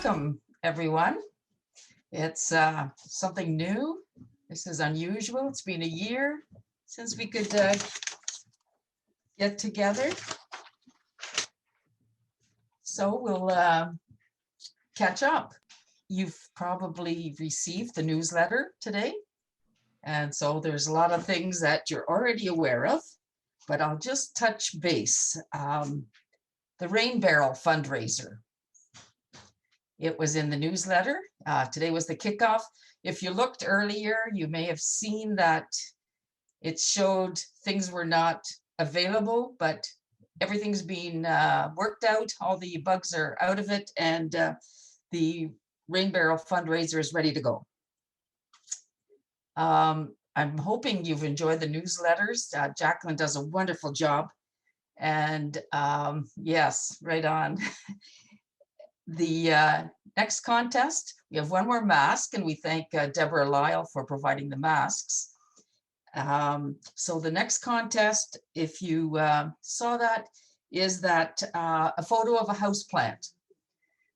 welcome everyone. It's something new. This is unusual. It's been a year since we could get together. So we'll catch up. You've probably received the newsletter today. And so there's a lot of things that you're already aware of, but I'll just touch base. The Rain Barrel fundraiser. It was in the newsletter. Today was the kickoff. If you looked earlier, you may have seen that it showed things were not available, but everything's been worked out. All the bugs are out of it, and the Rain Barrel fundraiser is ready to go. I'm hoping you've enjoyed the newsletters. Jacqueline does a wonderful job. And yes, right on. The next contest, we have one more mask, and we thank Deborah Lyle for providing the masks. So the next contest, if you saw that, is that a photo of a house plant.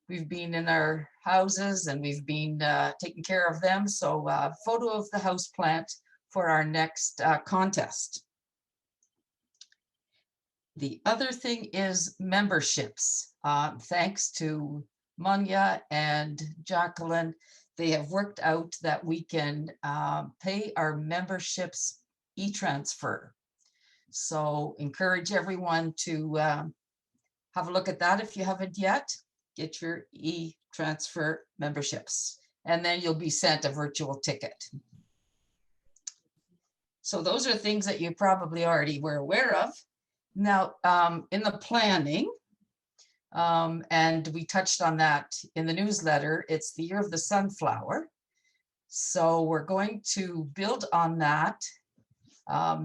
We've been in our houses and we've been taking care of them. So a photo of the house plant for our next contest. The other thing is memberships. Thanks to Manya and Jacqueline, they have worked out that we can pay our memberships e-transfer. So encourage everyone to have a look at that if you haven't yet. Get your e-transfer memberships, and then you'll be sent a virtual ticket. So those are things that you probably already were aware of. Now, in the planning, and we touched on that in the newsletter, it's the year of the sunflower. So we're going to build on that,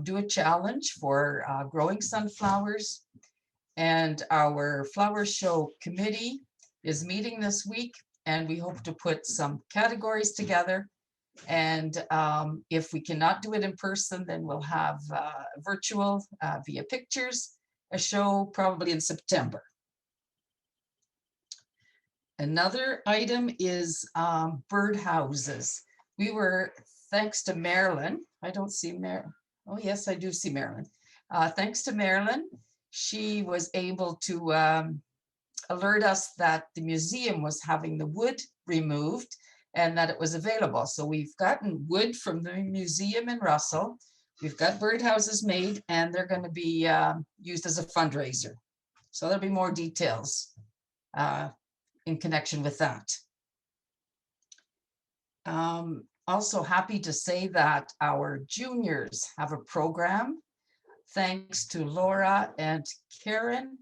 do a challenge for growing sunflowers. And our flower show committee is meeting this week, and we hope to put some categories together. And if we cannot do it in person, then we'll have virtual via pictures, a show probably in September. Another item is bird houses. We were, thanks to Marilyn, I don't see Marilyn. Oh yes, I do see Marilyn. Thanks to Marilyn, she was able to alert us that the museum was having the wood removed and that it was available. So we've gotten wood from the museum in Russell. We've got birdhouses made, and they're going to be used as a fundraiser. So there'll be more details in connection with that. Also happy to say that our juniors have a program, thanks to Laura and Karen,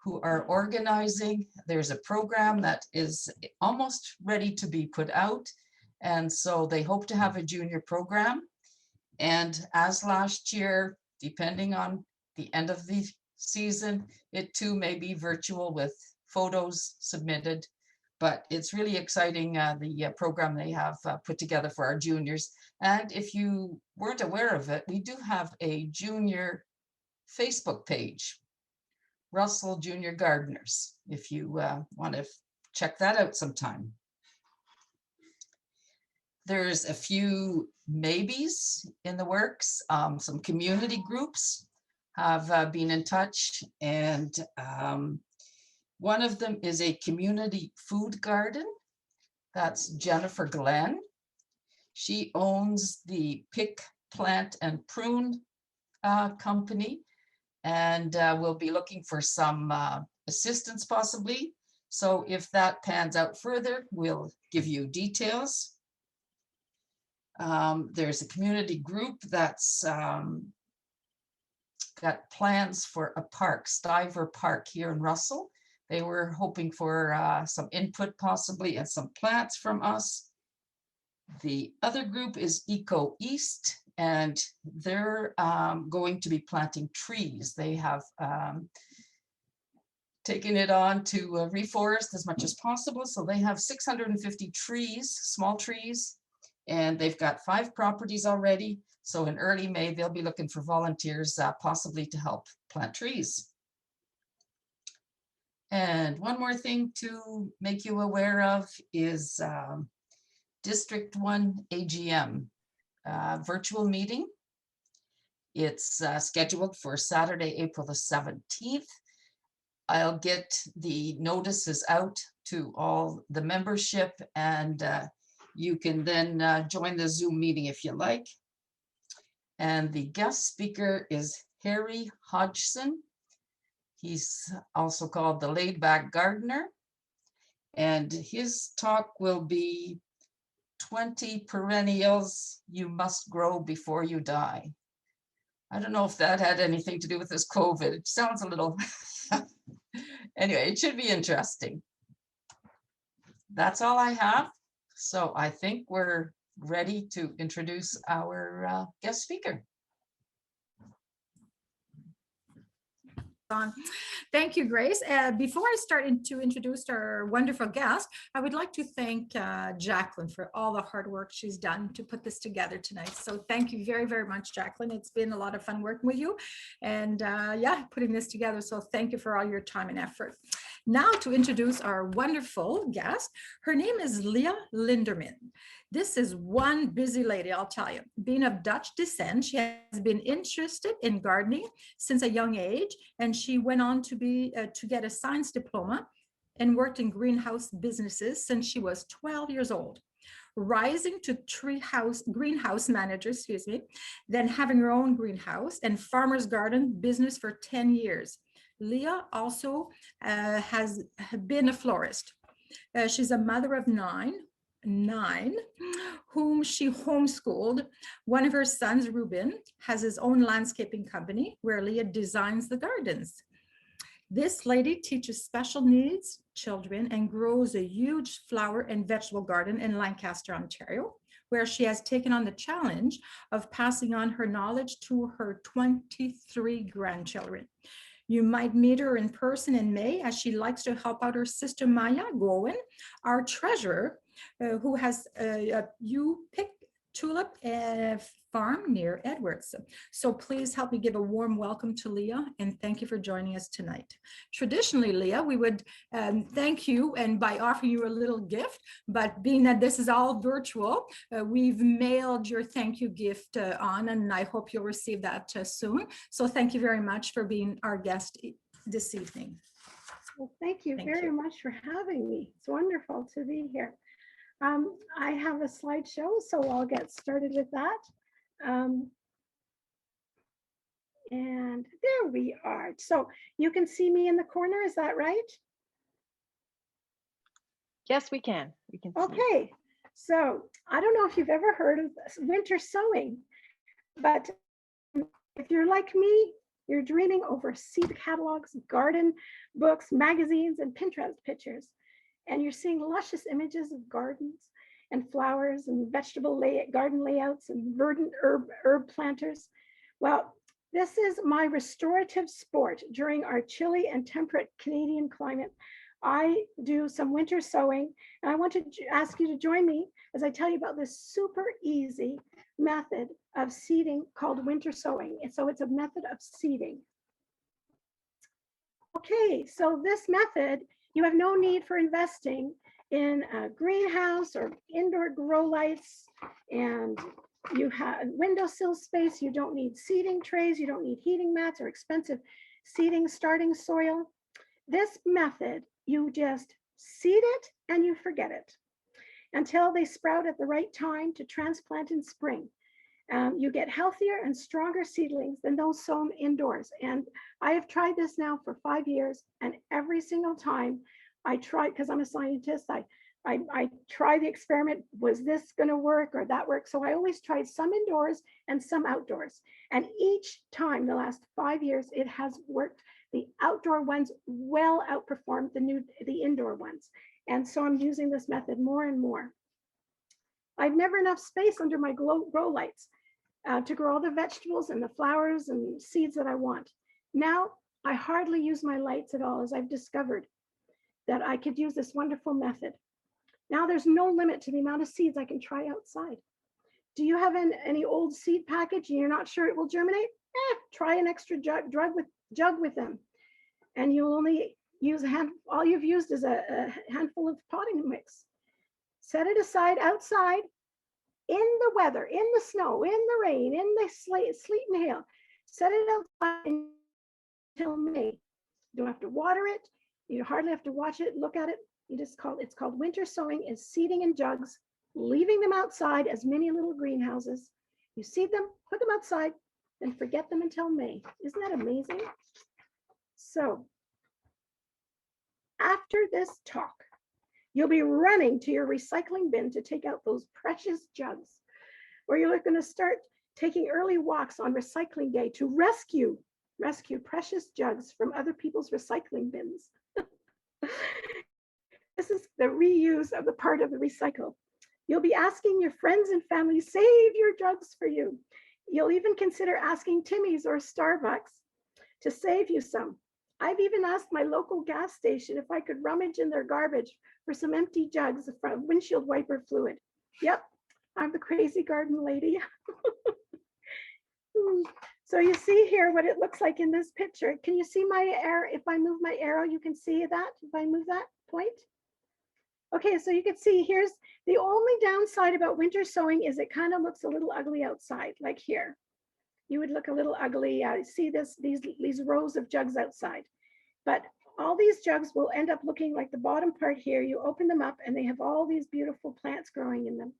who are organizing. There's a program that is almost ready to be put out. And so they hope to have a junior program. And as last year, depending on the end of the season, it too may be virtual with photos submitted. But it's really exciting, the program they have put together for our juniors. And if you weren't aware of it, we do have a junior Facebook page, Russell Junior Gardeners, if you want to check that out sometime. There's a few maybes in the works. Some community groups have been in touch, and one of them is a community food garden. That's Jennifer Glenn. She owns the Pick, Plant, and Prune company, and we'll be looking for some assistance possibly. So if that pans out further, we'll give you details. There's a community group that's got plans for a park, Stiver Park here in Russell. They were hoping for some input possibly and some plants from us. The other group is Eco East, and they're going to be planting trees. They have taken it on to reforest as much as possible. So they have 650 trees, small trees, and they've got 5 properties already. So in early May, they'll be looking for volunteers possibly to help plant trees. And one more thing to make you aware of is District 1 AGM virtual meeting. It's scheduled for Saturday, April the 17th. I'll get the notices out to all the membership, and you can then join the Zoom meeting if you like. And the guest speaker is Harry Hodgson. He's also called the Laid Back Gardener. And his talk will be 20 perennials you must grow before you die. I don't know if that had anything to do with this COVID. It sounds a little, anyway, it should be interesting. That's all I have. So I think we're ready to introduce our guest speaker. Thank you, Grace. Before I start to introduce our wonderful guest, I would like to thank Jacqueline for all the hard work she's done to put this together tonight. So thank you very, very much, Jacqueline. It's been a lot of fun working with you and yeah, putting this together. So thank you for all your time and effort. Now to introduce our wonderful guest. Her name is Lia Lindeman. This is one busy lady, I'll tell you. Being of Dutch descent, she has been interested in gardening since a young age, and she went on to get a science diploma and worked in greenhouse businesses since she was 12 years old, rising to greenhouse manager, then having her own greenhouse and farmer's garden business for 10 years. Lia also has been a florist. She's a mother of nine, whom she homeschooled. One of her sons, Ruben, has his own landscaping company where Lia designs the gardens. This lady teaches special needs children and grows a huge flower and vegetable garden in Lancaster, Ontario, where she has taken on the challenge of passing on her knowledge to her 23 grandchildren. You might meet her in person in May, as she likes to help out her sister Maya Gowen, our treasurer, who has a pick tulip farm near Edwards. So please help me give a warm welcome to Lia, and thank you for joining us tonight. Traditionally, Lia, we would thank you and by offering you a little gift, but being that this is all virtual, we've mailed your thank you gift on, and I hope you'll receive that soon. So thank you very much for being our guest this evening. Well, thank you very much for having me. It's wonderful to be here. I have a slideshow, so I'll get started with that. And there we are. So you can see me in the corner, is that right? Yes, we can. We can see. Okay, so I don't know if you've ever heard of winter sowing, but if you're like me, you're dreaming over seed catalogs, garden books, magazines, and Pinterest pictures. And you're seeing luscious images of gardens and flowers and vegetable garden layouts and verdant herb planters. Well, this is my restorative sport during our chilly and temperate Canadian climate. I do some winter sowing, and I want to ask you to join me as I tell you about this super easy method of seeding called winter sowing. And so it's a method of seeding. Okay, so this method, you have no need for investing in a greenhouse or indoor grow lights, and you have windowsill space. You don't need seeding trays. You don't need heating mats or expensive seeding starting soil. This method, you just seed it and you forget it until they sprout at the right time to transplant in spring. You get healthier and stronger seedlings than those sown indoors. And I have tried this now for 5 years, and every single time I try, because I'm a scientist, I try the experiment, was this gonna work or that work? So I always tried some indoors and some outdoors. And each time, the last 5 years, it has worked. The outdoor ones well outperformed the indoor ones. And so I'm using this method more and more. I've never enough space under my grow lights to grow all the vegetables and the flowers and seeds that I want. Now, I hardly use my lights at all, as I've discovered that I could use this wonderful method. Now there's no limit to the amount of seeds I can try outside. Do you have any old seed package and you're not sure it will germinate? Try an extra jug with them. And you'll only use all you've used is a handful of potting mix. Set it aside outside in the weather, in the snow, in the rain, in the sleet and hail. Set it outside until May. You don't have to water it. You hardly have to watch it, look at it. It's called winter sowing, is seeding in jugs, leaving them outside as mini little greenhouses. You seed them, put them outside, and forget them until May. Isn't that amazing? So after this talk, you'll be running to your recycling bin to take out those precious jugs, or you're going to start taking early walks on recycling day to rescue precious jugs from other people's recycling bins. This is the reuse of the part of the recycle. You'll be asking your friends and family, save your jugs for you. You'll even consider asking Timmy's or Starbucks to save you some. I've even asked my local gas station if I could rummage in their garbage for some empty jugs of windshield wiper fluid. Yep, I'm the crazy garden lady. So you see here what it looks like in this picture. Can you see my arrow? If I move my arrow, you can see that, if I move that point. Okay, so you can see here's the only downside about winter sowing is it kind of looks a little ugly outside, like here. You would look a little ugly. See these rows of jugs outside. But all these jugs will end up looking like the bottom part here. You open them up and they have all these beautiful plants growing in them.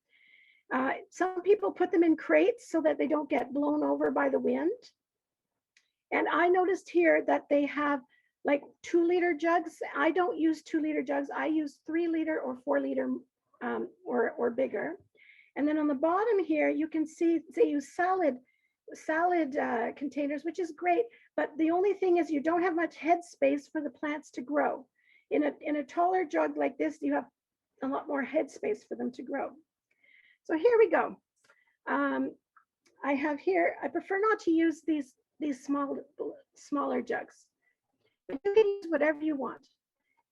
Some people put them in crates so that they don't get blown over by the wind. And I noticed here that they have like 2-liter jugs. I don't use 2-liter jugs. I use 3-liter or 4-liter or bigger. And then on the bottom here, you can see they use salad containers, which is great. But the only thing is you don't have much head space for the plants to grow. In a taller jug like this, you have a lot more head space for them to grow. So here we go. I have here, I prefer not to use these smaller jugs. But you can use whatever you want.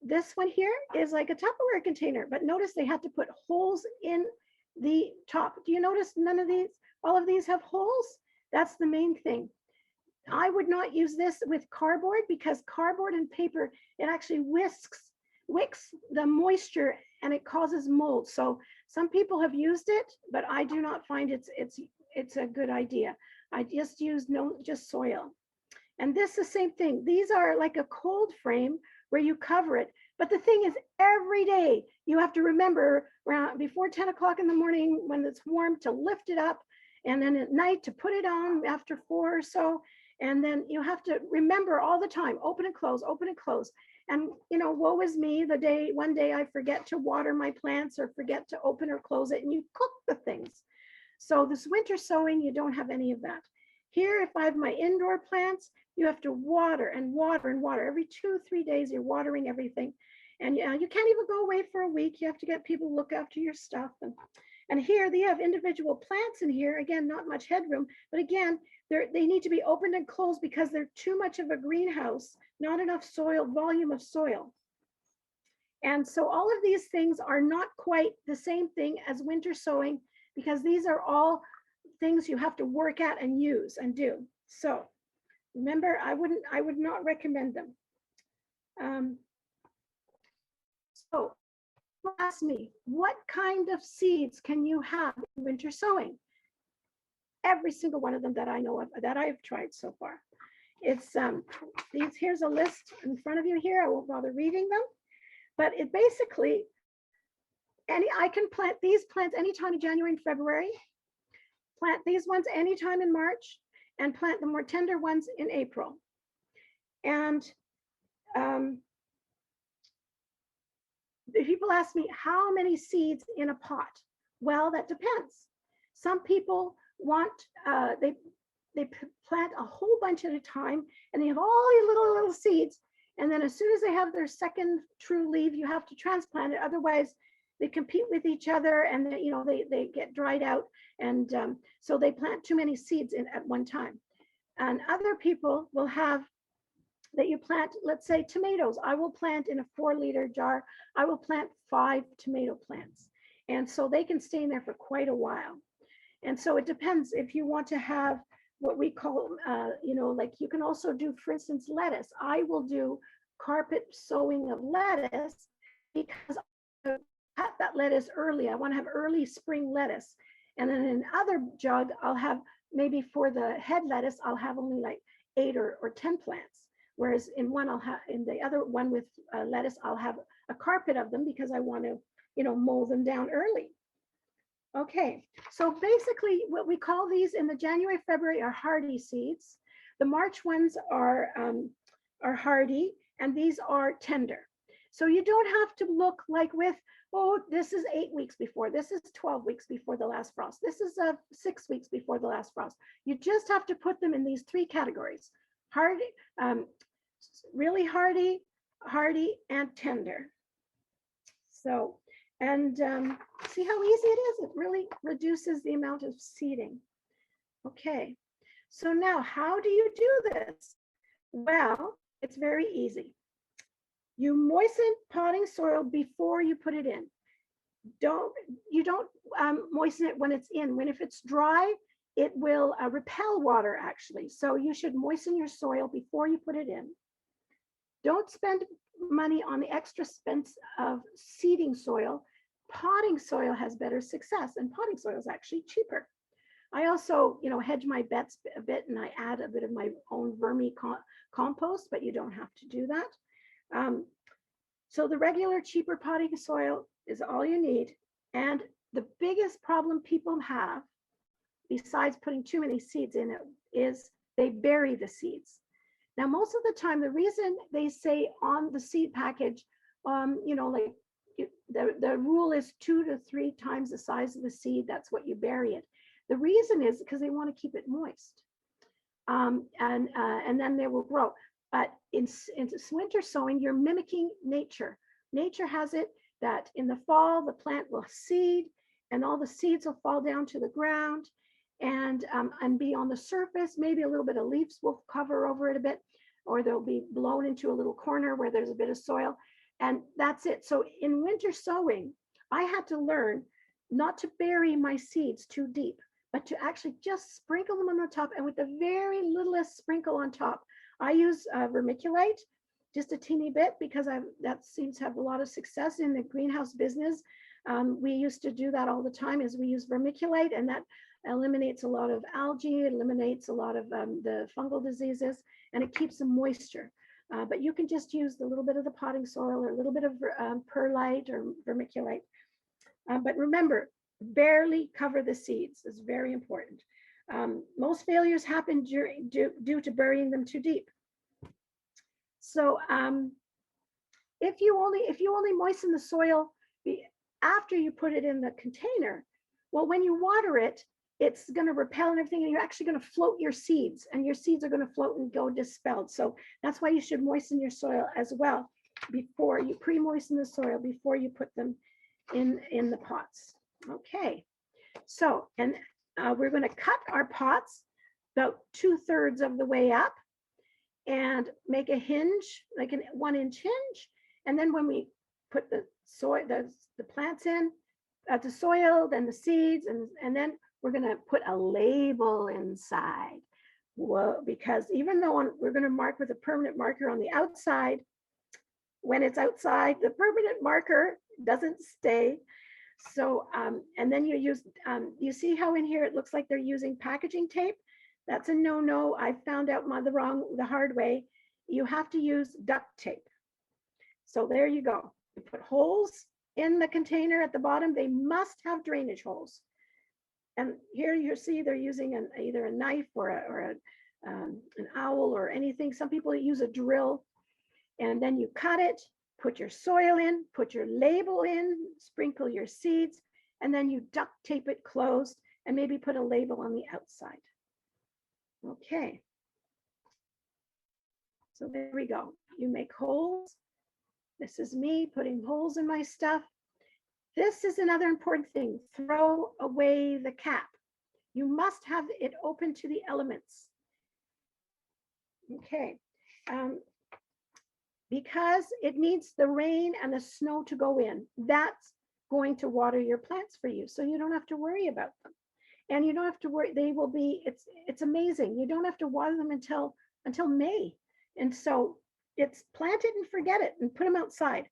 This one here is like a Tupperware container, but notice they had to put holes in the top. Do you notice none of these, all of these have holes? That's the main thing. I would not use this with cardboard because cardboard and paper, it actually wicks the moisture and it causes mold. So some people have used it, but I do not find it's a good idea. I just use just soil. And this is the same thing. These are like a cold frame where you cover it. But the thing is, every day you have to remember around before 10 o'clock in the morning when it's warm to lift it up, and then at night to put it on after 4 or so. And then you have to remember all the time, open and close, open and close. And woe is me, one day I forget to water my plants or forget to open or close it, and you cook the things. So this winter sowing, you don't have any of that. Here, if I have my indoor plants, you have to water and water and water. Every 2-3 days, you're watering everything. And you can't even go away for a week. You have to get people to look after your stuff. And here they have individual plants in here. Again, not much headroom, but again, they need to be opened and closed because they're too much of a greenhouse, not enough soil, volume of soil. And so all of these things are not quite the same thing as winter sowing because these are all things you have to work at and use and do. So remember, I would not recommend them. So ask me, what kind of seeds can you have in winter sowing? Every single one of them that I know of, that I've tried so far. It's here's a list in front of you here. I won't bother reading them, but it basically, I can plant these plants anytime in January and February, plant these ones anytime in March, and plant the more tender ones in April. And people ask me, how many seeds in a pot? Well, that depends. Some people want, they plant a whole bunch at a time, and they have all these little seeds. And then as soon as they have their second true leaf, you have to transplant it. Otherwise, they compete with each other, and they get dried out. And so they plant too many seeds at one time. And other people will have that you plant, let's say tomatoes. I will plant in a 4-liter jar. I will plant 5 tomato plants. And so they can stay in there for quite a while. And so it depends if you want to have what we call, like you can also do, for instance, lettuce. I will do carpet sowing of lettuce because I cut that lettuce early. I want to have early spring lettuce. And then in another jug, I'll have maybe for the head lettuce, I'll have only like 8 or 10 plants. Whereas in one, I'll have in the other one with lettuce, I'll have a carpet of them because I want to, mow them down early. Okay, so basically what we call these in the January, February are hardy seeds. The March ones are hardy, and these are tender. So you don't have to look like with, oh, this is 8 weeks before, this is 12 weeks before the last frost, this is 6 weeks before the last frost. You just have to put them in these 3 categories: hardy, really hardy, and tender. So, and see how easy it is? It really reduces the amount of seeding. Okay, so now how do you do this? Well, it's very easy. You moisten potting soil before you put it in. You don't moisten it when it's in. If it's dry, it will repel water actually. So you should moisten your soil before you put it in. Don't spend money on the extra expense of seeding soil. Potting soil has better success, and potting soil is actually cheaper. I also, hedge my bets a bit, and I add a bit of my own compost, but you don't have to do that. So the regular, cheaper potting soil is all you need. And the biggest problem people have, besides putting too many seeds in it, is they bury the seeds. Now, most of the time, the reason they say on the seed package, like the rule is 2 to 3 times the size of the seed, that's what you bury it. The reason is because they want to keep it moist. And then they will grow. But in winter sowing, you're mimicking nature. Nature has it that in the fall, the plant will seed, and all the seeds will fall down to the ground and be on the surface. Maybe a little bit of leaves will cover over it a bit, or they'll be blown into a little corner where there's a bit of soil, and that's it. So in winter sowing, I had to learn not to bury my seeds too deep, but to actually just sprinkle them on the top, and with the very littlest sprinkle on top. I use vermiculite, just a teeny bit, because that seems to have a lot of success in the greenhouse business. We used to do that all the time, is we use vermiculite, and that eliminates a lot of algae, it eliminates a lot of the fungal diseases, and it keeps the moisture. But you can just use a little bit of the potting soil or a little bit of perlite or vermiculite. But remember, barely cover the seeds is very important. Most failures happen due to burying them too deep. So if you only moisten the soil after you put it in the container, well, when you water it, it's going to repel and everything, and you're actually going to float your seeds, and your seeds are going to float and go dispelled. So that's why you should moisten your soil as well before you pre-moisten the soil before you put them in the pots. Okay, so and we're going to cut our pots about 2/3 of the way up and make a hinge, like a 1-inch hinge. And then when we put the soil, the plants in, the soil, then the seeds, and then we're going to put a label inside. Whoa, because even though we're going to mark with a permanent marker on the outside, when it's outside, the permanent marker doesn't stay. So, and then you see how in here it looks like they're using packaging tape? That's a no-no. I found out the hard way. You have to use duct tape. So there you go. You put holes in the container at the bottom. They must have drainage holes. And here you see they're using either a knife or an owl or anything. Some people use a drill. And then you cut it, put your soil in, put your label in, sprinkle your seeds, and then you duct tape it closed and maybe put a label on the outside. Okay. So there we go. You make holes. This is me putting holes in my stuff. This is another important thing. Throw away the cap. You must have it open to the elements. Okay. Because it needs the rain and the snow to go in. That's going to water your plants for you. So you don't have to worry about them. And you don't have to worry, they will be, it's amazing. You don't have to water them until May. And so it's plant it and forget it and put them outside.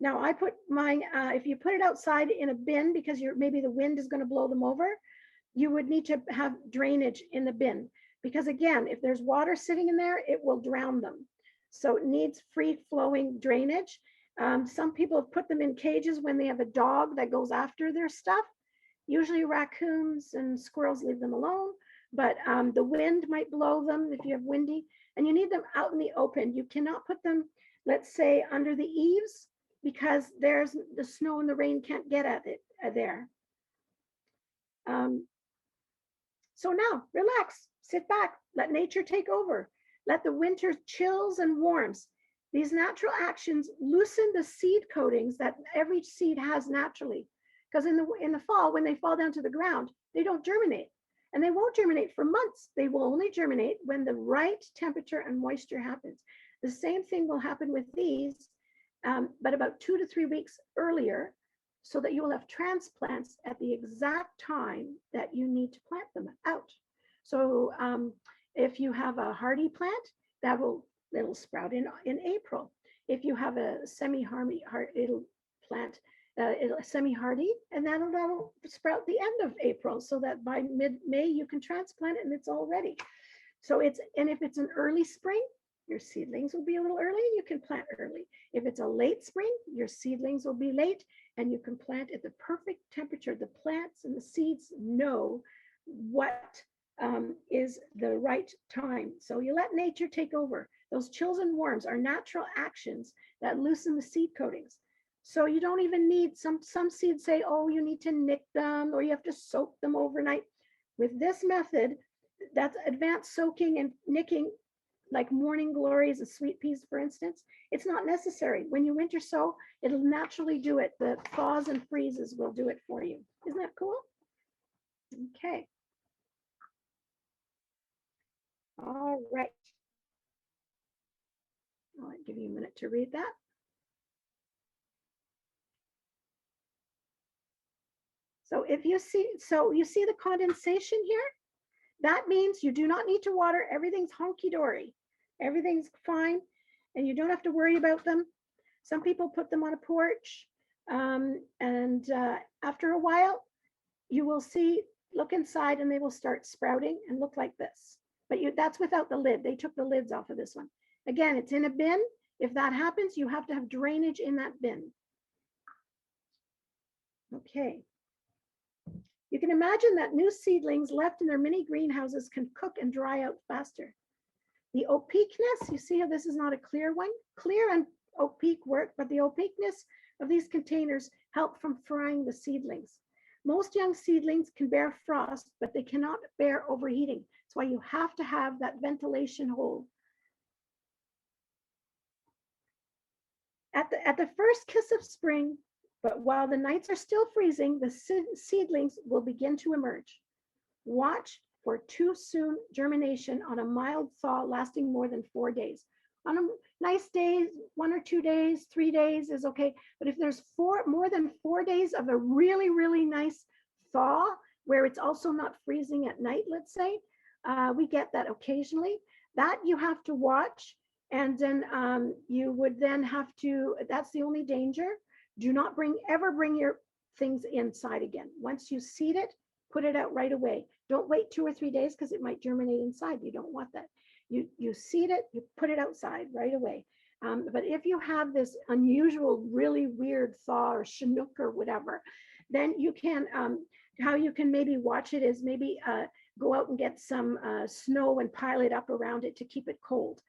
Now I put mine, if you put it outside in a bin because maybe the wind is going to blow them over, you would need to have drainage in the bin, because again, if there's water sitting in there, it will drown them. So it needs free flowing drainage. Some people have put them in cages when they have a dog that goes after their stuff. Usually raccoons and squirrels leave them alone, but the wind might blow them if you have windy, and you need them out in the open. You cannot put them, let's say, under the eaves, because there's the snow and the rain can't get at it there. So now relax, sit back, let nature take over. Let the winter chills and warms. These natural actions loosen the seed coatings that every seed has naturally. Because in the fall, when they fall down to the ground, they don't germinate. And they won't germinate for months. They will only germinate when the right temperature and moisture happens. The same thing will happen with these, but about 2 to 3 weeks earlier, so that you will have transplants at the exact time that you need to plant them out. So if you have a hardy plant, it'll sprout in April. If you have a semi-hardy, it'll plant semi-hardy, and that'll sprout the end of April, so that by mid-May you can transplant it and it's all ready. So if it's an early spring, your seedlings will be a little early, you can plant early. If it's a late spring, your seedlings will be late, and you can plant at the perfect temperature. The plants and the seeds know what is the right time. So you let nature take over. Those chills and warms are natural actions that loosen the seed coatings. So you don't even need, some seeds say, oh, you need to nick them or you have to soak them overnight. With this method, that's advanced soaking and nicking, like morning glories and sweet peas, for instance, it's not necessary. When you winter sow, it'll naturally do it. The thaws and freezes will do it for you. Isn't that cool? Okay. All right. I'll give you a minute to read that. So if you see, you see the condensation here? That means you do not need to water. Everything's honky-dory. Everything's fine, and you don't have to worry about them. Some people put them on a porch, and after a while, you will see, look inside, and they will start sprouting and look like this. But that's without the lid. They took the lids off of this one. Again, it's in a bin. If that happens, you have to have drainage in that bin. Okay. You can imagine that new seedlings left in their mini greenhouses can cook and dry out faster. The opaqueness, you see how this is not a clear one? Clear and opaque work, but the opaqueness of these containers help from frying the seedlings. Most young seedlings can bear frost, but they cannot bear overheating. That's why you have to have that ventilation hole. At the first kiss of spring, but while the nights are still freezing, the seedlings will begin to emerge. Watch for too soon germination on a mild thaw lasting more than 4 days. On a nice day, 1 or 2 days, 3 days is okay. But if there's more than 4 days of a really, really nice thaw, where it's also not freezing at night, let's say, we get that occasionally. That you have to watch. And then you would then have to, that's the only danger. Do not ever bring your things inside again. Once you seed it, put it out right away. Don't wait 2 or 3 days because it might germinate inside. You don't want that. You seed it, you put it outside right away. But if you have this unusual, really weird thaw or chinook or whatever, then you can, how you can maybe watch it is maybe go out and get some snow and pile it up around it to keep it cold.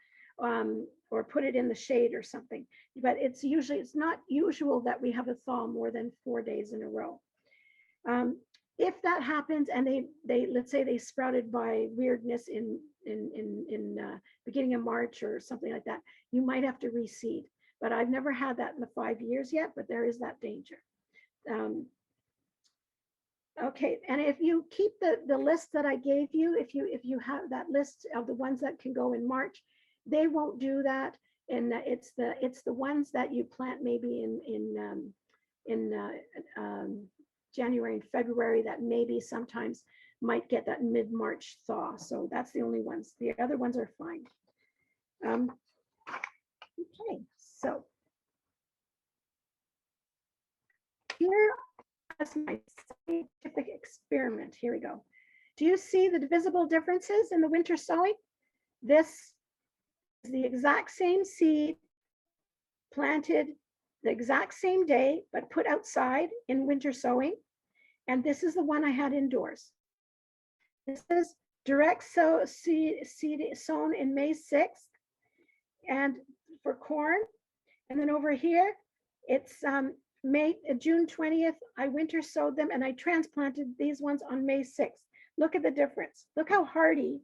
Or put it in the shade or something. But it's not usual that we have a thaw more than 4 days in a row. If that happens and they let's say they sprouted by weirdness in beginning of March or something like that, you might have to reseed. But I've never had that in the 5 years yet, but there is that danger. Okay, and if you keep the list that I gave you, if you have that list of the ones that can go in March, they won't do that, and it's the ones that you plant maybe in January and February that maybe sometimes might get that mid-March thaw. So that's the only ones. The other ones are fine. Okay, so here is my scientific experiment. Here we go. Do you see the visible differences in the winter sowing? This is the exact same seed planted the exact same day, but put outside in winter sowing. And this is the one I had indoors. This is direct seed sown in May 6th and for corn. And then over here, it's June 20th, I winter sowed them and I transplanted these ones on May 6th. Look at the difference. Look how hardy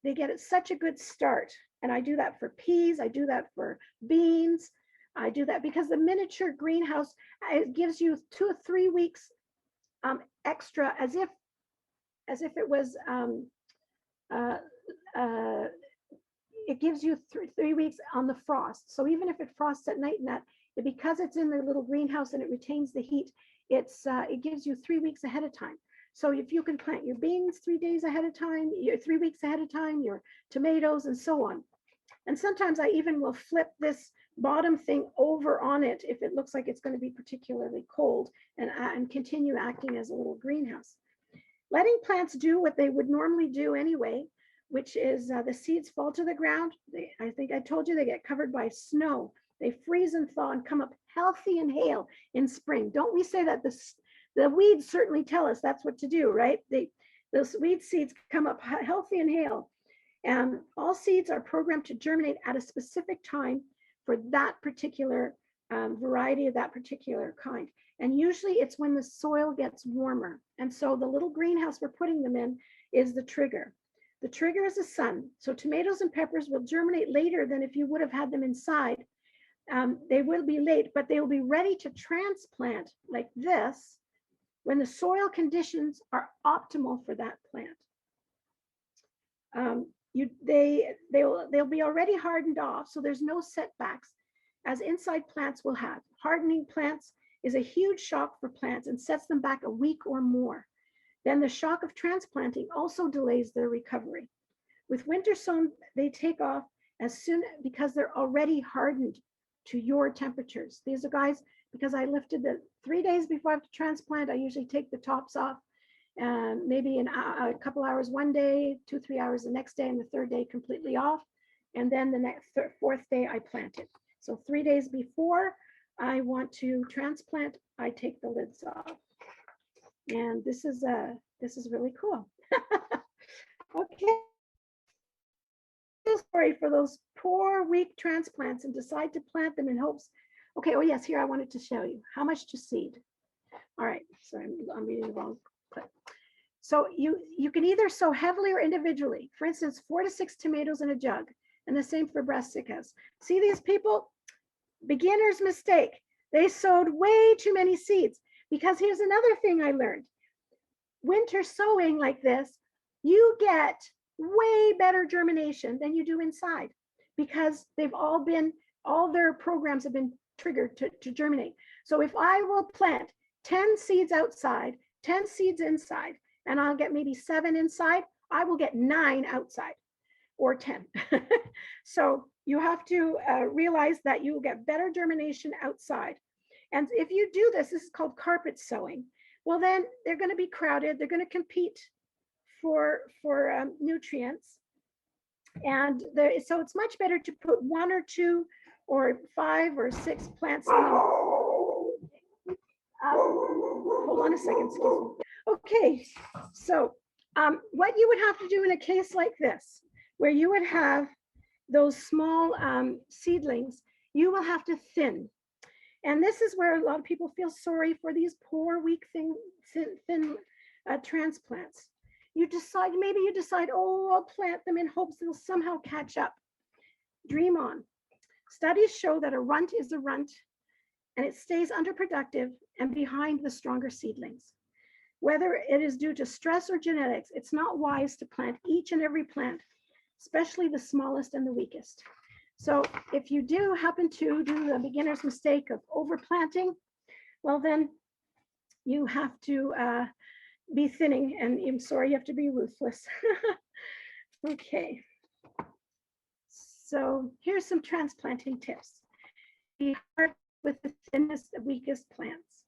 they get. At such a good start. And I do that for peas. I do that for beans. I do that because the miniature greenhouse, it gives you 2 or 3 weeks extra, as if it was, it gives you 3 weeks on the frost. So even if it frosts at night and that, because it's in the little greenhouse and it retains the heat, it gives you 3 weeks ahead of time. So if you can plant your beans 3 days ahead of time, 3 weeks ahead of time, your tomatoes and so on. And sometimes I even will flip this bottom thing over on it if it looks like it's going to be particularly cold, and continue acting as a little greenhouse. Letting plants do what they would normally do anyway, which is the seeds fall to the ground. I think I told you they get covered by snow. They freeze and thaw and come up healthy and hale in spring. Don't we say that? The weeds certainly tell us that's what to do, right? Those weed seeds come up healthy and hale. And all seeds are programmed to germinate at a specific time for that particular variety of that particular kind. And usually it's when the soil gets warmer. And so the little greenhouse we're putting them in is the trigger. The trigger is the sun. So tomatoes and peppers will germinate later than if you would have had them inside. They will be late, but they will be ready to transplant like this when the soil conditions are optimal for that plant. They'll be already hardened off, so there's no setbacks as inside plants will have. Hardening plants is a huge shock for plants and sets them back a week or more. Then the shock of transplanting also delays their recovery. With winter sown, they take off as soon because they're already hardened to your temperatures. These are guys, because I lifted the 3 days before I have to transplant, I usually take the tops off, and maybe a couple hours one day, 2-3 hours the next day, and the third day completely off. And then the fourth day I plant it. So 3 days before I want to transplant, I take the lids off. And this is really cool. Okay. Sorry for those poor weak transplants and decide to plant them in hopes. Okay, oh yes, here I wanted to show you how much to seed. All right, sorry, I'm reading the wrong clip. So you can either sow heavily or individually. For instance, 4 to 6 tomatoes in a jug, and the same for brassicas. See these people? Beginner's mistake. They sowed way too many seeds, because here's another thing I learned. Winter sowing like this, you get way better germination than you do inside, because all their programs have been triggered to germinate. So if I will plant 10 seeds outside, 10 seeds inside, and I'll get maybe 7 inside, I will get 9 outside, or 10. So you have to realize that you will get better germination outside. And if you do this is called carpet sowing. Well, then they're going to be crowded. They're going to compete for nutrients. And so it's much better to put 1 or 2 or 5 or 6 plants in them. Hold on a second, excuse me. Okay, so what you would have to do in a case like this, where you would have those small seedlings, you will have to thin. And this is where a lot of people feel sorry for these poor, weak, thin transplants. Maybe you decide, oh, I'll plant them in hopes they'll somehow catch up. Dream on. Studies show that a runt is a runt, and it stays underproductive and behind the stronger seedlings. Whether it is due to stress or genetics, it's not wise to plant each and every plant, especially the smallest and the weakest. So if you do happen to do the beginner's mistake of overplanting, well, then you have to be thinning, and I'm sorry, you have to be ruthless. Okay. So here's some transplanting tips. Be hard with the thinnest, weakest plants.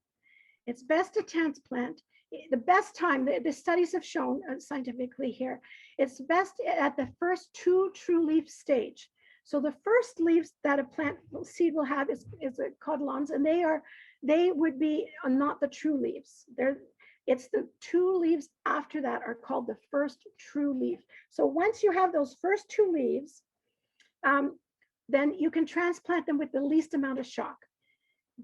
It's best to transplant. The best time, the studies have shown scientifically here, it's best at the first 2 true leaf stage. So the first leaves that a plant seed will have is cotyledons, and they would be not the true leaves. It's the 2 leaves after that are called the first true leaf. So once you have those first 2 leaves, then you can transplant them with the least amount of shock.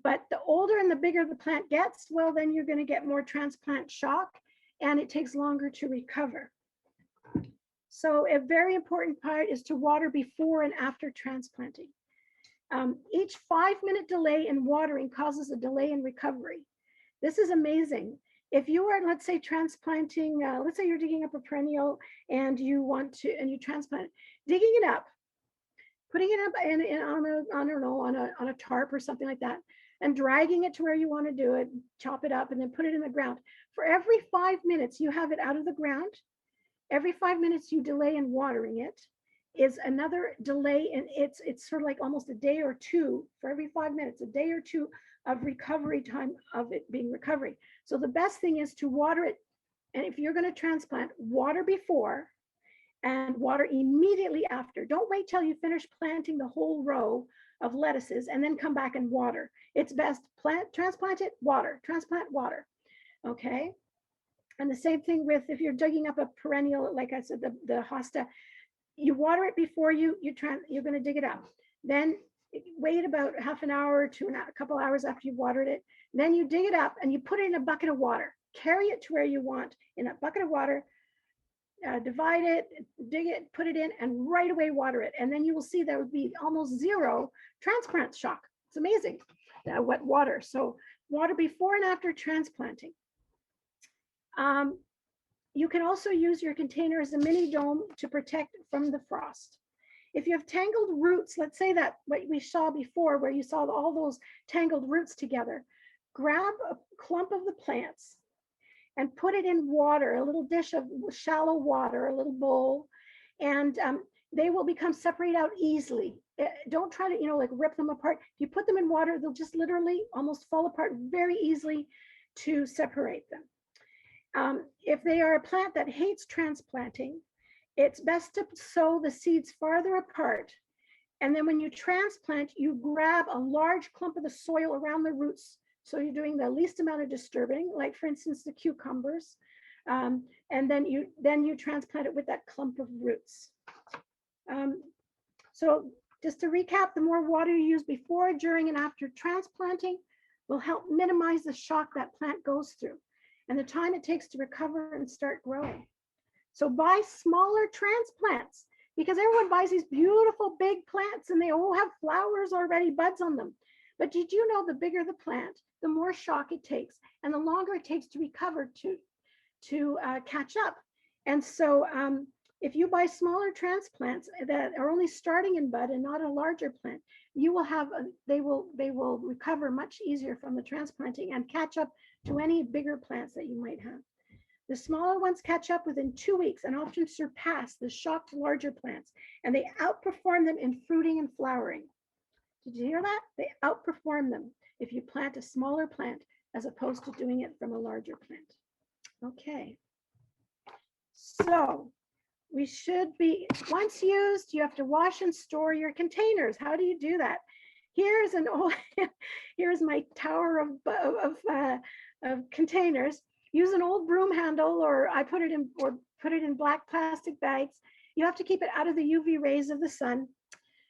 But the older and the bigger the plant gets, well, then you're going to get more transplant shock, and it takes longer to recover. So a very important part is to water before and after transplanting. Each 5-minute delay in watering causes a delay in recovery. This is amazing. If you are, let's say, transplanting, let's say you're digging up a perennial and you transplant it, digging it up, putting it up on a tarp or something like that, and dragging it to where you want to do it, chop it up, and then put it in the ground. For every 5 minutes you have it out of the ground, every 5 minutes you delay in watering it is another delay, and it's sort of like almost a day or two for every 5 minutes, a day or two of recovery time of it being recovery. So the best thing is to water it, and if you're going to transplant, water before and water immediately after. Don't wait till you finish planting the whole row of lettuces and then come back and water. It's best transplant it, water, transplant, water. Okay. And the same thing with if you're digging up a perennial, like I said, the hosta, you water it before you're going to dig it up. Then wait about half an hour to a couple hours after you've watered it. Then you dig it up and you put it in a bucket of water. Carry it to where you want in a bucket of water. Divide it, dig it, put it in, and right away water it. And then you will see there would be almost zero transplant shock. It's amazing, that wet water. So water before and after transplanting. You can also use your container as a mini dome to protect from the frost. If you have tangled roots, let's say that what we saw before, where you saw all those tangled roots together, grab a clump of the plants and put it in water, a little dish of shallow water, a little bowl, and they will become separate out easily. Don't try to, like rip them apart. If you put them in water, they'll just literally almost fall apart very easily to separate them. If they are a plant that hates transplanting, it's best to sow the seeds farther apart. And then when you transplant, you grab a large clump of the soil around the roots. So you're doing the least amount of disturbing, like for instance, the cucumbers. And then you transplant it with that clump of roots. So just to recap, the more water you use before, during, and after transplanting will help minimize the shock that plant goes through and the time it takes to recover and start growing. So buy smaller transplants, because everyone buys these beautiful big plants and they all have flowers already, buds on them. But did you know the bigger the plant, the more shock it takes and the longer it takes to recover to catch up. And so if you buy smaller transplants that are only starting in bud and not a larger plant, you will have they will recover much easier from the transplanting and catch up to any bigger plants that you might have. The smaller ones catch up within 2 weeks and often surpass the shocked larger plants, and they outperform them in fruiting and flowering. Did you hear that? They outperform them if you plant a smaller plant as opposed to doing it from a larger plant. Okay. So we should be, once used, you have to wash and store your containers. How do you do that? Here's an old, here's my tower of containers. Use an old broom handle, or I put it in black plastic bags. You have to keep it out of the UV rays of the sun.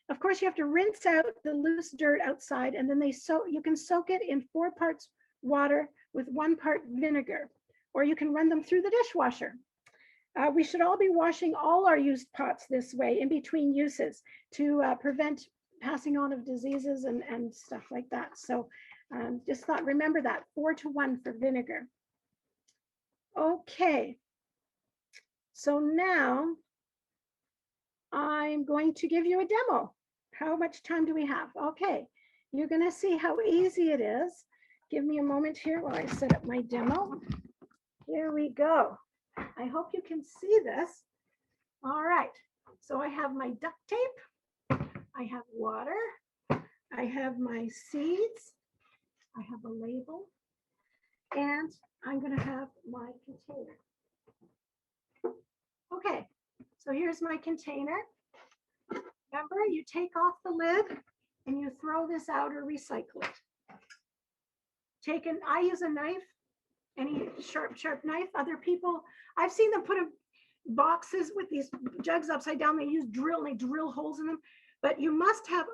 Of course, you have to rinse out the loose dirt outside, and then you can soak it in 4 parts water with 1 part vinegar, or you can run them through the dishwasher. We should all be washing all our used pots this way in between uses to prevent passing on of diseases and stuff like that. So just remember that 4-to-1 for vinegar. Okay, so now I'm going to give you a demo. How much time do we have? Okay, you're going to see how easy it is. Give me a moment here while I set up my demo. Here we go. I hope you can see this. All right, so I have my duct tape I have water. I have my seeds. I have a label. And I'm going to have my container. Okay, so here's my container. Remember, you take off the lid and you throw this out or recycle it. I use a knife, any sharp knife. Other people, I've seen them put boxes with these jugs upside down. They use drill, and they drill holes in them. But you must have,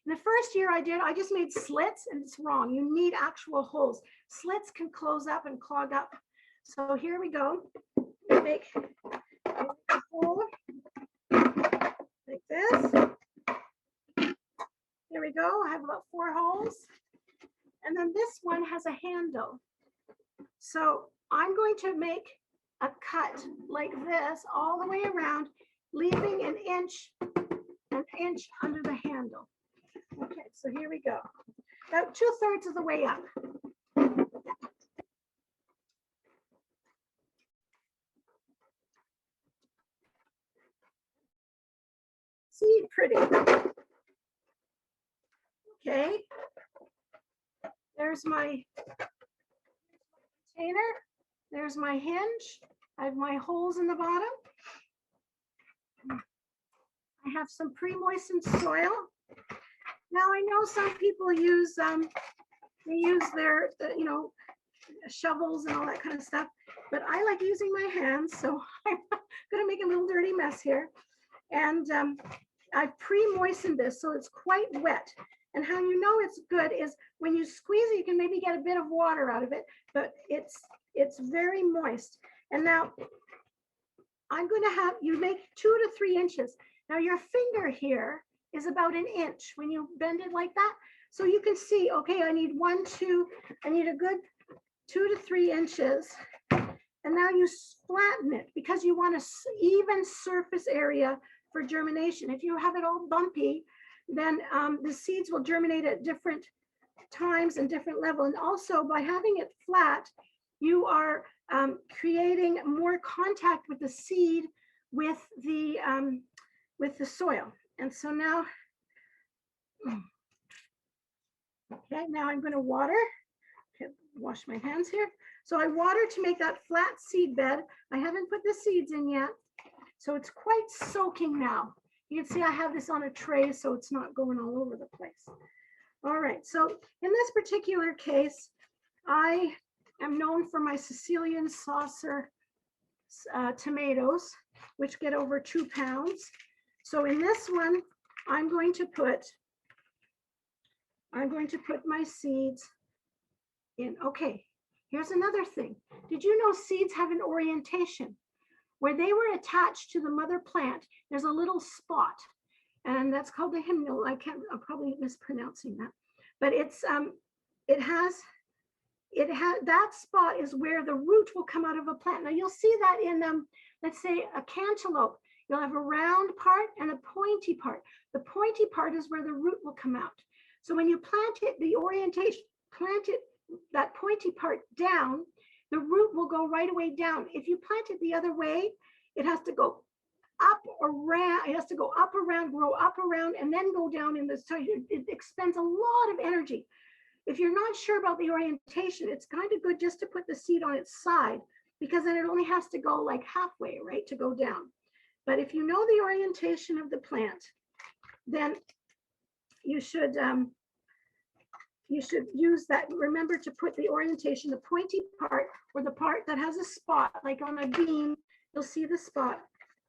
in the first year I just made slits, and it's wrong. You need actual holes. Slits can close up and clog up. So here we go. Make a hole like this. Here we go. I have about 4 holes. And then this one has a handle. So I'm going to make a cut like this all the way around, leaving an inch under the handle. Okay, so here we go. About 2/3 of the way up. See, pretty. Okay. There's my container. There's my hinge. I have my holes in the bottom. I have some pre-moistened soil. Now I know some people use they use their shovels and all that kind of stuff, but I like using my hands, so I'm gonna make a little dirty mess here. And I've pre-moistened this, so it's quite wet. And how you know it's good is when you squeeze it, you can maybe get a bit of water out of it, but it's very moist. And now I'm going to have you make 2 to 3 inches. Now your finger here is about an inch when you bend it like that. So you can see, okay, I need I need a good 2 to 3 inches. And now you flatten it because you want an even surface area for germination. If you have it all bumpy, then the seeds will germinate at different times and different level. And also by having it flat, you are creating more contact with the seed with the soil. And so now, okay, now I'm going to water. Okay, wash my hands here. So I water to make that flat seed bed. I haven't put the seeds in yet, so it's quite soaking now. You can see I have this on a tray, so it's not going all over the place. All right, so in this particular case, I am known for my Sicilian saucer tomatoes, which get over 2 pounds. So in this one, I'm going to put my seeds in. Okay, here's another thing. Did you know seeds have an orientation? Where they were attached to the mother plant, there's a little spot, and that's called the hymnal. I'm probably mispronouncing that, but that spot is where the root will come out of a plant. Now you'll see that in let's say a cantaloupe. You'll have a round part and a pointy part. The pointy part is where the root will come out. So when you plant it, the orientation, that pointy part down, the root will go right away down. If you plant it the other way, it has to go up around, it has to go up around, grow up around, and then go down in the soil. It expends a lot of energy. If you're not sure about the orientation, it's kind of good just to put the seed on its side, because then it only has to go like halfway, right, to go down. But if you know the orientation of the plant, then you should use that. Remember to put the orientation, the pointy part, or the part that has a spot, like on a beam, you'll see the spot.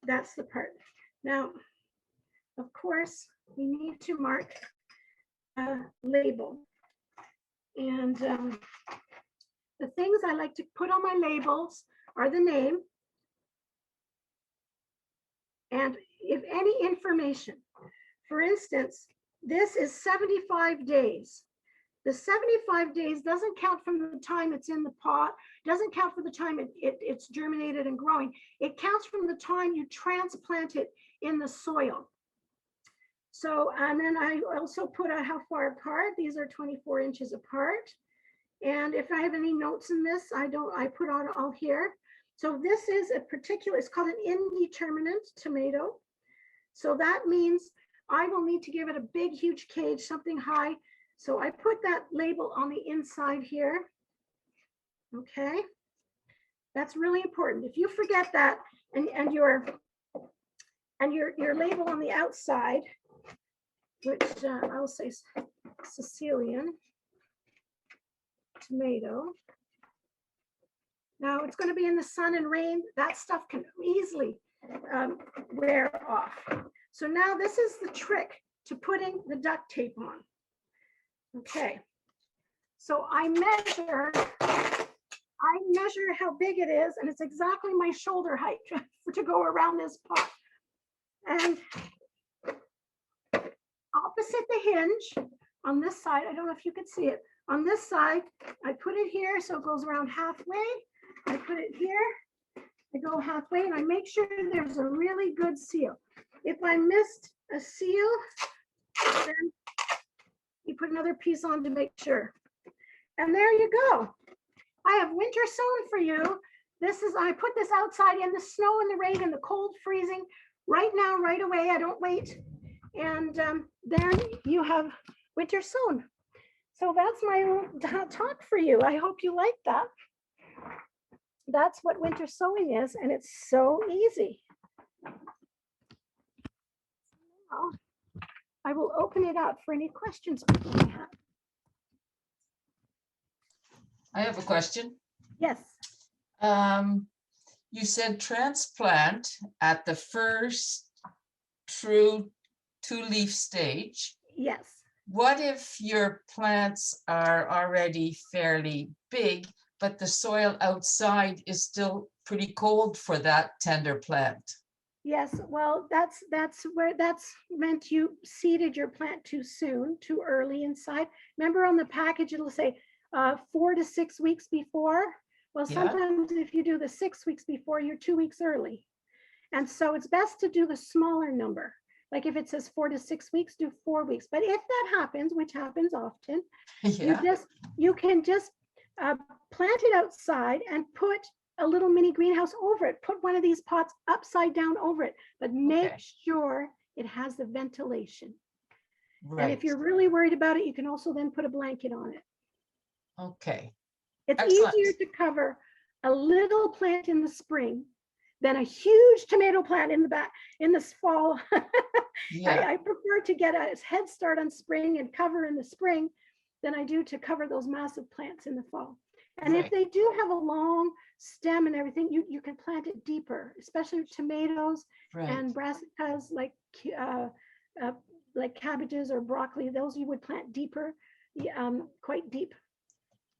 That's the part. Now, of course, we need to mark a label. And the things I like to put on my labels are the name, and if any information. For instance, this is 75 days. The 75 days doesn't count from the time it's in the pot, doesn't count for the time it's germinated and growing. It counts from the time you transplant it in the soil. So, and then I also put how far apart. These are 24 inches apart. And if I have any notes in this, I put on all here. So this is a particular, it's called an indeterminate tomato. So that means I will need to give it a big, huge cage, something high. So I put that label on the inside here. Okay. That's really important. If you forget that and your label on the outside, which I'll say Sicilian tomato. Now it's going to be in the sun and rain. That stuff can easily wear off. So now this is the trick to putting the duct tape on. Okay. So I measure how big it is, and it's exactly my shoulder height to go around this pot. And opposite the hinge on this side, I don't know if you can see it, on this side, I put it here so it goes around halfway. I put it here, I go halfway, and I make sure there's a really good seal. If I missed a seal, then you put another piece on to make sure. And there you go. I have winter sown for you. This is, I put this outside in the snow and the rain and the cold freezing right now, right away. I don't wait. And then you have winter sown. So that's my talk for you. I hope you like that. That's what winter sowing is, and it's so easy. Now, I will open it up for any questions people may have. I have a question. Yes. You said transplant at the first true two-leaf stage. Yes. What if your plants are already fairly big, but the soil outside is still pretty cold for that tender plant? Yes, well, that's meant you seeded your plant too soon, too early inside. Remember on the package, it'll say 4 to 6 weeks before. Well, Yeah. sometimes if you do the 6 weeks before, you're 2 weeks early. And so it's best to do the smaller number. Like if it says 4 to 6 weeks, do 4 weeks. But if that happens, which happens often, Yeah. you can just plant it outside and put a little mini greenhouse over it. Put one of these pots upside down over it, but make Okay. sure it has the ventilation. Right. And if you're really worried about it, you can also then put a blanket on it. Okay. It's Excellent. easier to cover a little plant in the spring than a huge tomato plant in the back in this fall. Yeah. I prefer to get a head start on spring and cover in the spring than I do to cover those massive plants in the fall. And if Right. they do have a long stem and everything, you can plant it deeper, especially tomatoes Right. and brassicas like cabbages or broccoli. Those you would plant deeper, quite deep.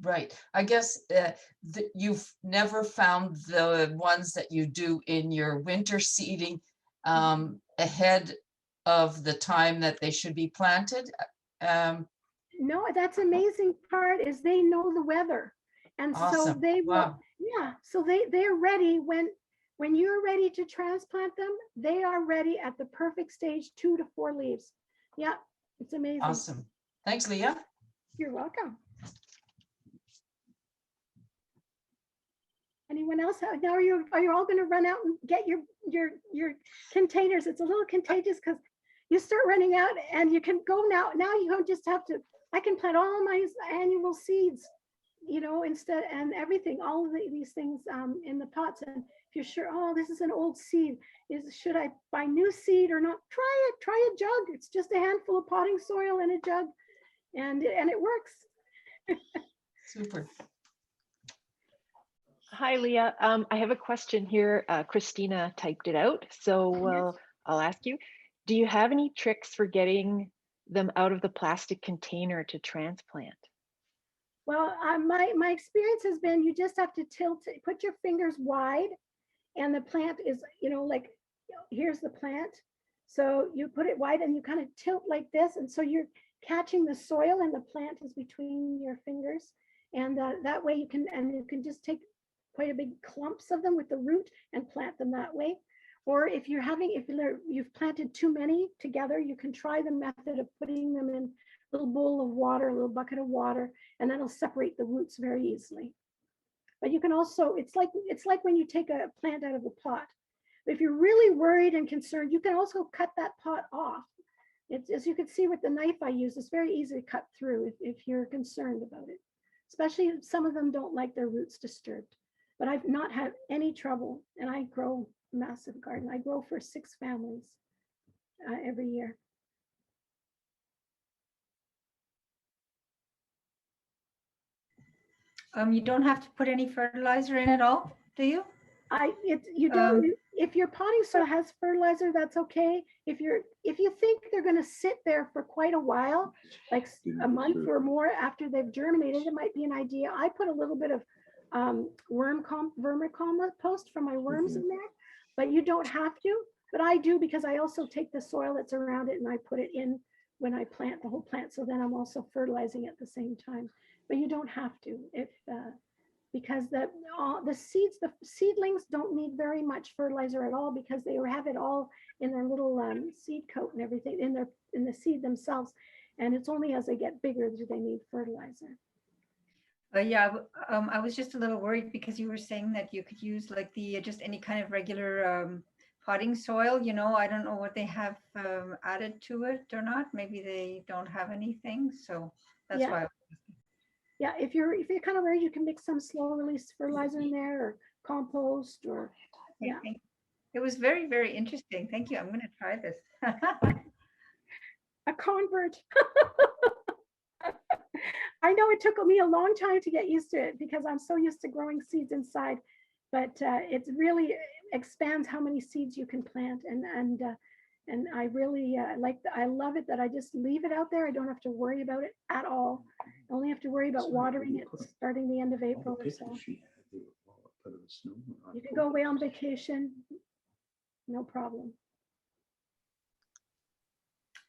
Right. I guess you've never found the ones that you do in your winter seeding ahead of the time that they should be planted. No, that's amazing part is they know the weather. And so Awesome. they will, Wow. yeah, so they're ready when you're ready to transplant them, they are ready at the perfect stage, 2 to 4 leaves. Yeah, it's amazing. Awesome. Thanks, Leah. You're welcome. Anyone else? Now are you all going to run out and get your containers? It's a little contagious because you start running out and you can go now. Now you don't just have to, I can plant all my annual seeds, you know, instead and everything, all of these things in the pots. And if you're sure, oh, this is an old seed, should I buy new seed or not? Try a jug. It's just a handful of potting soil in a jug and it works. Super. Hi, Leah. I have a question here. Christina typed it out, so I'll ask you. Do you have any tricks for getting them out of the plastic container to transplant? Well, my experience has been you just have to put your fingers wide, and the plant is, you know, like here's the plant. So you put it wide and you kind of tilt like this, and so you're catching the soil and the plant is between your fingers, and that way you can just take quite a big clumps of them with the root and plant them that way. Or if you've planted too many together, you can try the method of putting them in a little bowl of water, a little bucket of water, and that'll separate the roots very easily. But you can also, it's like when you take a plant out of a pot. If you're really worried and concerned, you can also cut that pot off It's, as you can see with the knife I use, it's very easy to cut through if you're concerned about it. Especially if some of them don't like their roots disturbed. But I've not had any trouble, and I grow a massive garden. I grow for 6 families every year. You don't have to put any fertilizer in at all, do you? You don't, if your potting soil has fertilizer, that's okay. If you think they're going to sit there for quite a while, like a month or more after they've germinated, it might be an idea. I put a little bit of vermicompost for my worms in there, but you don't have to. But I do, because I also take the soil that's around it and I put it in when I plant the whole plant. So then I'm also fertilizing at the same time. But you don't have to, because the seedlings don't need very much fertilizer at all, because they have it all in their little seed coat and everything in the seed themselves. And it's only as they get bigger do they need fertilizer. Yeah, I was just a little worried because you were saying that you could use like just any kind of regular potting soil. You know, I don't know what they have added to it or not. Maybe they don't have anything, so that's why. Yeah, if you're kind of worried, you can mix some slow release fertilizer in there, or compost, or yeah. It was very, very interesting. Thank you. I'm going to try this. A convert. I know it took me a long time to get used to it, because I'm so used to growing seeds inside, but it really expands how many seeds you can plant, and I really I love it that I just leave it out there. I don't have to worry about it at all. I only have to worry about watering it starting the end of April or so. You can go away on vacation, no problem.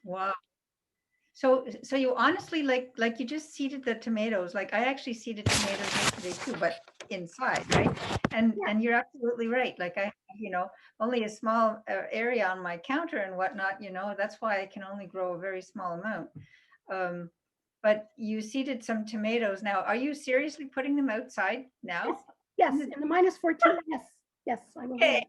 Wow. So you honestly like you just seeded the tomatoes. Like I actually seeded tomatoes yesterday too, but inside, right? And you're absolutely right. Like I have, only a small area on my counter and whatnot. That's why I can only grow a very small amount. But you seeded some tomatoes. Now, are you seriously putting them outside now? Yes, in the -14. Yes, I will. Okay.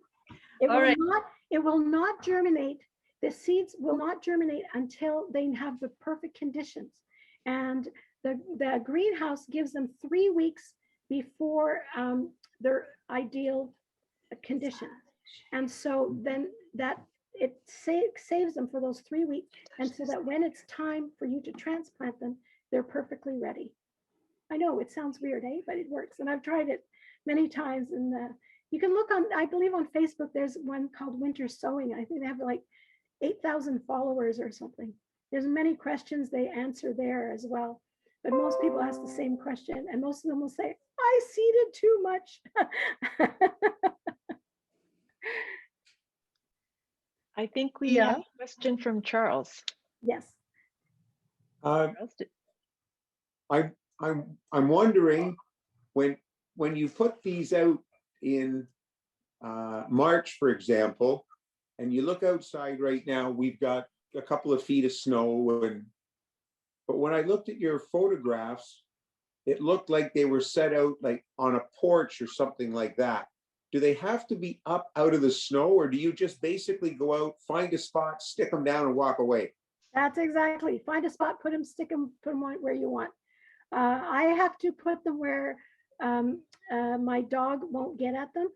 It will not germinate. The seeds will not germinate until they have the perfect conditions. And the greenhouse gives them 3 weeks before their ideal condition. And so then it saves them for those 3 weeks. And so that when it's time for you to transplant them, they're perfectly ready. I know it sounds weird, but it works. And I've tried it many times. And you can look on, I believe on Facebook, there's one called Winter Sowing. I think they have like 8,000 followers or something. There's many questions they answer there as well. But most people ask the same question, and most of them will say, I seeded too much. I think we have a question from Charles. Yes. I'm wondering, when you put these out in March, for example, and you look outside right now, we've got a couple of feet of snow, but when I looked at your photographs, it looked like they were set out like on a porch or something like that. Do they have to be up out of the snow, or do you just basically go out, find a spot, stick them down and walk away? That's exactly. Find a spot, put them where you want. I have to put them where my dog won't get at them.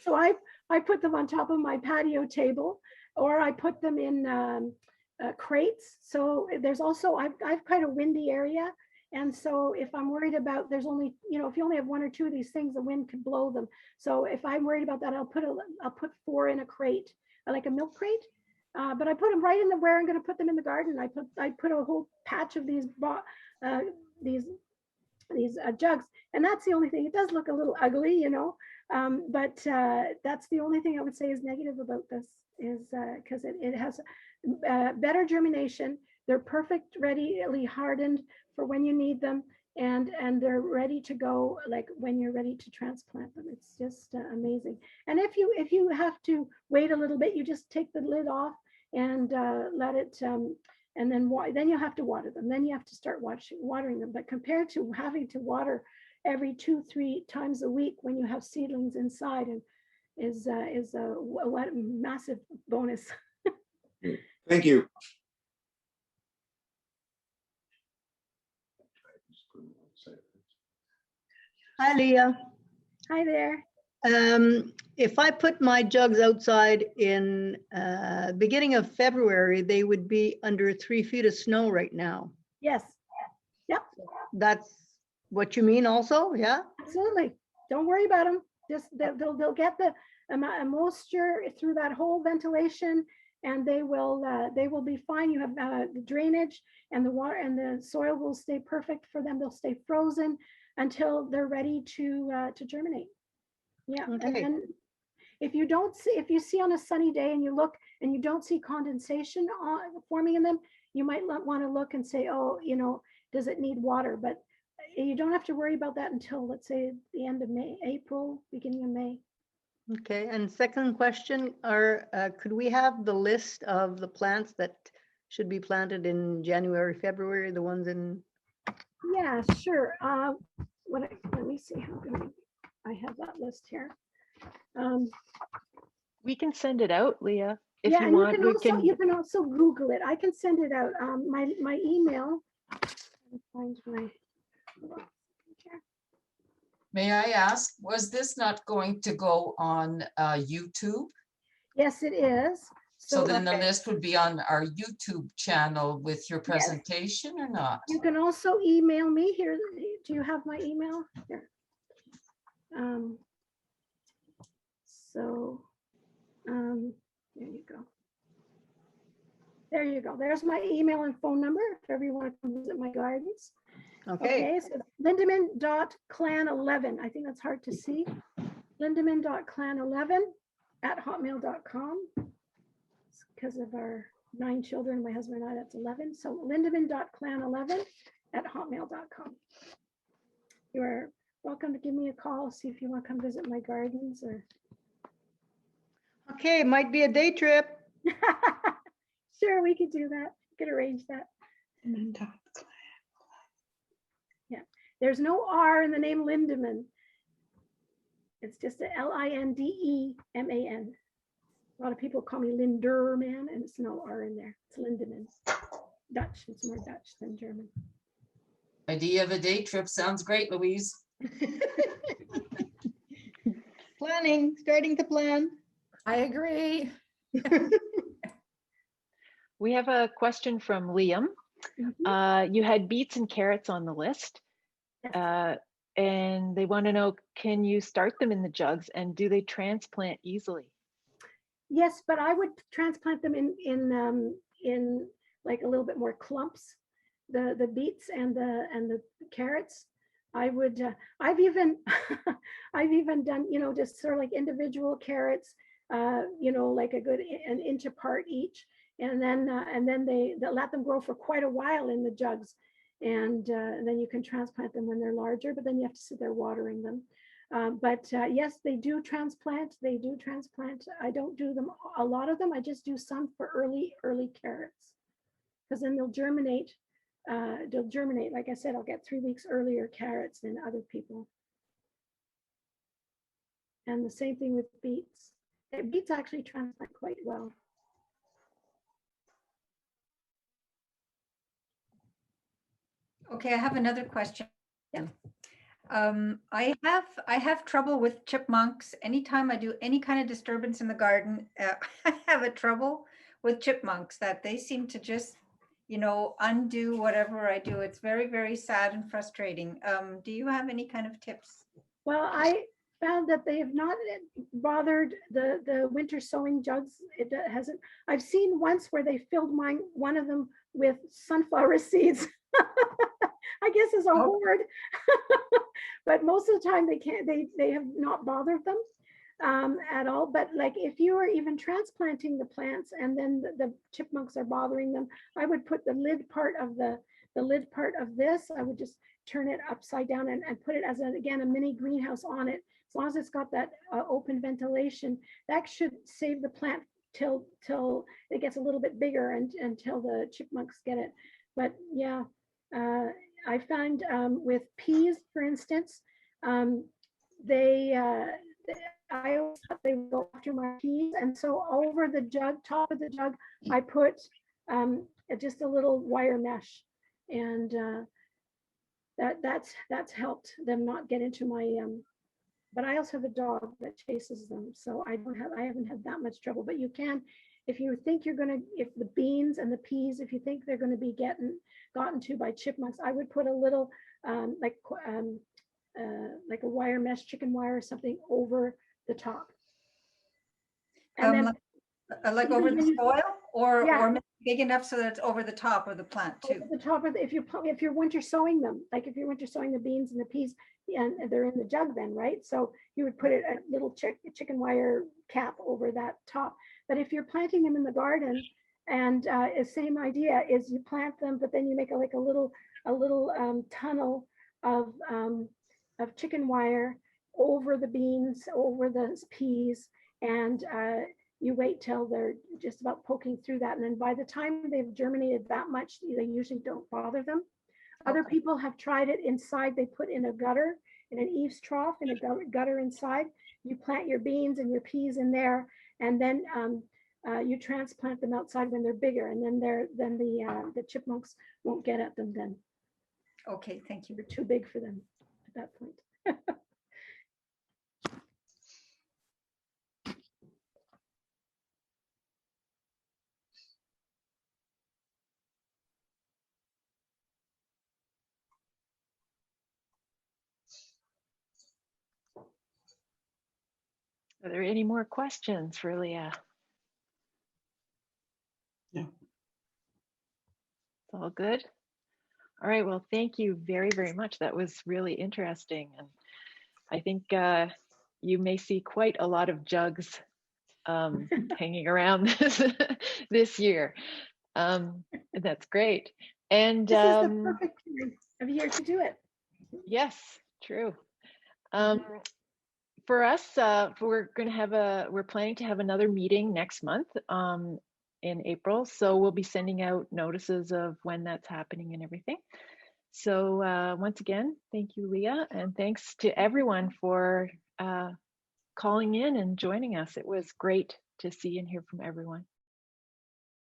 So I put them on top of my patio table, or I put them in crates. So there's also, I've quite a windy area. And so if I'm worried about, there's only, if you only have 1 or 2 of these things, the wind could blow them. So if I'm worried about that, I'll put 4 in a crate, like a milk crate. But I put them right in where I'm going to put them in the garden. I put a whole patch of these jugs, and that's the only thing. It does look a little ugly, but that's the only thing I would say is negative about this, is because it has better germination. They're perfect, readily hardened for when you need them, and they're ready to go like when you're ready to transplant them. It's just amazing. And if you have to wait a little bit, you just take the lid off and let it and then you have to water them. Then you have to start watering them. But compared to having to water every 2-3 times a week when you have seedlings inside, and is a massive bonus. Thank you. Hi, Leah. Hi there. If I put my jugs outside in beginning of February, they would be under 3 feet of snow right now. Yes. Yep, That's what you mean also, yeah? absolutely. Don't worry about them. Just they'll get the moisture through that whole ventilation, and they will be fine. You have the drainage, and the water and the soil will stay perfect for them. They'll stay frozen until they're ready to germinate. Yeah, and Okay. then if you see on a sunny day and you look and you don't see condensation forming in them, you might want to look and say, oh, does it need water? But you don't have to worry about that until, let's say, the end of May, April, beginning of May. Okay, and second question, could we have the list of the plants that should be planted in January, February, the ones in? Yeah, sure. Let me see how good I have that list here. We can send it out, Leah, if Yeah, you and want. you can also Google it. I can send it out. My email. Find my. May I ask, was this not going to go on YouTube? Yes, it is. So then the Okay. list would be on our YouTube channel with your presentation or not? You can also email me here. Do you have my email? Here. There you go. There you go. There's my email and phone number if ever you want to come visit my gardens. Okay, Okay, so lindeman.clan11. I think that's hard to see. lindeman.clan11@hotmail.com. Because of our 9 children, my husband and I, that's 11. So lindeman.clan11@hotmail.com. You are welcome to give me a call, see if you want to come visit my gardens or. okay, might be a day trip. Sure, we could do that. We could arrange that. Yeah, there's no R in the name Lindeman. It's just a Lindeman. A lot of people call me Linderman, and it's no R in there. It's Lindeman. Dutch. It's more Dutch than German. Idea of a day trip sounds great, Louise. Planning, starting to plan. I agree. We have a question from Liam. Mhm. You had beets and carrots on the list. Yes. And they want to know, can you start them in the jugs and do they transplant easily? Yes, but I would transplant them in like a little bit more clumps. The beets and the carrots. I would. I've even I've even done just sort of like individual carrots. Like an inch apart each, and then they let them grow for quite a while in the jugs, and then you can transplant them when they're larger. But then you have to sit there watering them. But yes, they do transplant. They do transplant. I don't do them, a lot of them. I just do some for early carrots, because then they'll germinate. They'll germinate. Like I said, I'll get 3 weeks earlier carrots than other people. And the same thing with beets. Beets actually transplant quite well. Okay, I have another question. Yeah. I have trouble with chipmunks. Anytime I do any kind of disturbance in the garden, I have a trouble with chipmunks that they seem to just, undo whatever I do. It's very, very sad and frustrating. Do you have any kind of tips? Well, I found that they have not bothered the winter sowing jugs. It hasn't. I've seen once where they filled one of them with sunflower seeds. I guess as a hoard, but most of the time they have not bothered them at all. But like if you are even transplanting the plants and then the chipmunks are bothering them, I would put the lid part of this. I would just turn it upside down and put it as a mini greenhouse on it. As long as it's got that open ventilation, that should save the plant till it gets a little bit bigger and until the chipmunks get it. But yeah. I find with peas, for instance, I always thought they would go after my peas, and so over the top of the jug, I put just a little wire mesh, and that's helped them not get into my but I also have a dog that chases them, so I haven't had that much trouble. But you can, if you think you're gonna, if the beans and the peas, if you think they're gonna be gotten to by chipmunks, I would put a little like a wire mesh, chicken wire or something over the top. And then like even over when the you- soil, or Yeah. make it big enough so that it's over the top of the plant too. over the top of if you're winter sowing them, like if you're winter sowing the beans and the peas, and they're in the jug then, right? So you would put a little chicken wire cap over that top. But if you're planting them in the garden, and the same idea is you plant them, but then you make a little tunnel of chicken wire over the beans, over the peas, and you wait till they're just about poking through that. And then by the time they've germinated that much, they usually don't bother them. Other Okay. people have tried it inside. They put in a gutter, in an eaves trough, in a gutter inside. You plant your beans and your peas in there, and then you transplant them outside when they're bigger. And then the chipmunks won't get at them then. Okay, thank you. They're too big for them at that point. Are there any more questions for Lia? No. It's all good. All right, well, thank you very, very much. That was really interesting. And I think you may see quite a lot of jugs hanging around this year. That's great. And This is the perfect time of year to do it. yes, true. For us, we're planning to have another meeting next month in April. So we'll be sending out notices of when that's happening and everything. So once again, thank you, Lia, and thanks to everyone for calling in and joining us. It was great to see and hear from everyone.